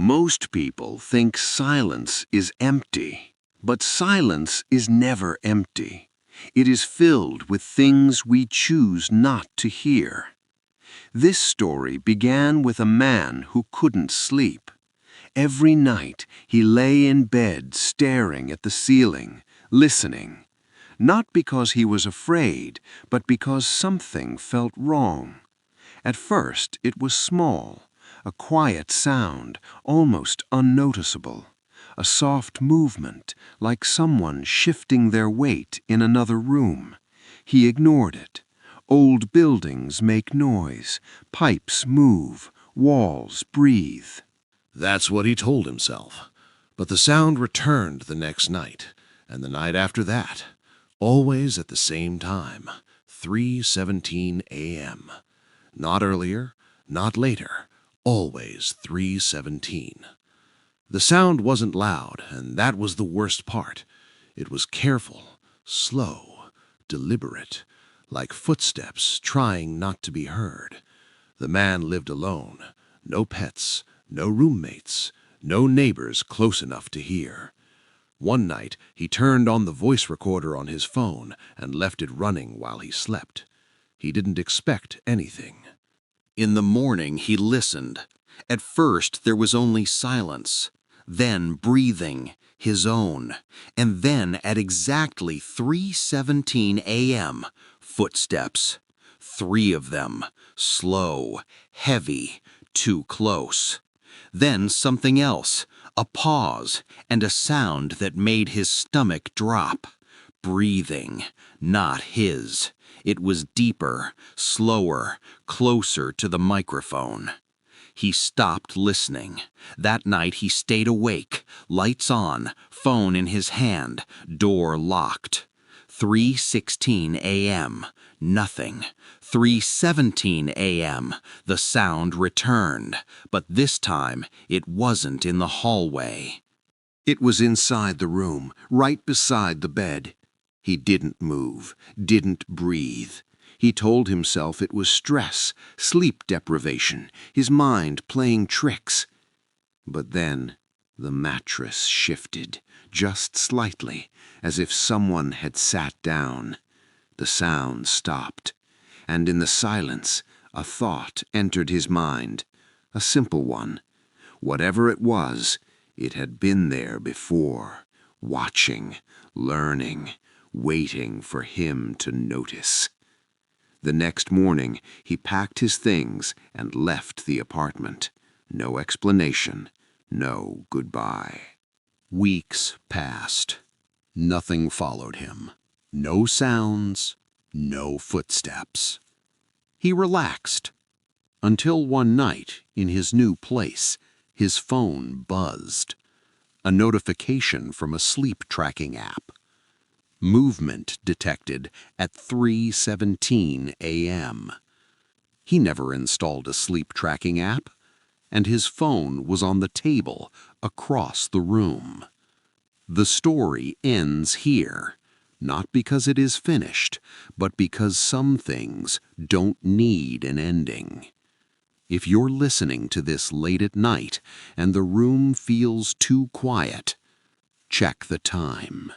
Most people think silence is empty, but silence is never empty. It is filled with things we choose not to hear. This story began with a man who couldn't sleep. Every night he lay in bed staring at the ceiling, listening. Not because he was afraid, but because something felt wrong. At first it was small, a quiet sound, almost unnoticeable. A soft movement, like someone shifting their weight in another room. He ignored it. Old buildings make noise, pipes move, walls breathe. That's what he told himself. But the sound returned the next night, and the night after that, always at the same time, 3:17 a.m. Not earlier, not later, always 3:17. The sound wasn't loud, and that was the worst part. It was careful, slow, deliberate, like footsteps trying not to be heard. The man lived alone, no pets, no roommates, no neighbors close enough to hear. One night, he turned on the voice recorder on his phone and left it running while he slept. He didn't expect anything. In the morning, he listened. At first, there was only silence, then breathing, his own, and then at exactly 3:17 a.m., footsteps. 3 of them, slow, heavy, too close. Then something else, a pause, and a sound that made his stomach drop. Breathing, not his. It was deeper, slower, closer to the microphone. He stopped listening. That night he stayed awake, lights on, phone in his hand, door locked. 3:16 a.m. Nothing. 3:17 a.m. The sound returned, but this time it wasn't in the hallway. It was inside the room, right beside the bed. He didn't move, didn't breathe. He told himself it was stress, sleep deprivation, his mind playing tricks. But then the mattress shifted, just slightly, as if someone had sat down. The sound stopped, and in the silence, a thought entered his mind, a simple one. Whatever it was, it had been there before, watching, learning, waiting for him to notice. The next morning, he packed his things and left the apartment. No explanation, no goodbye. Weeks passed. Nothing followed him. No sounds, no footsteps. He relaxed, until one night, in his new place, his phone buzzed. A notification from a sleep tracking app. Movement detected at 3:17 a.m. He never installed a sleep tracking app, and his phone was on the table across the room. The story ends here, not because it is finished, but because some things don't need an ending. If you're listening to this late at night and the room feels too quiet, check the time.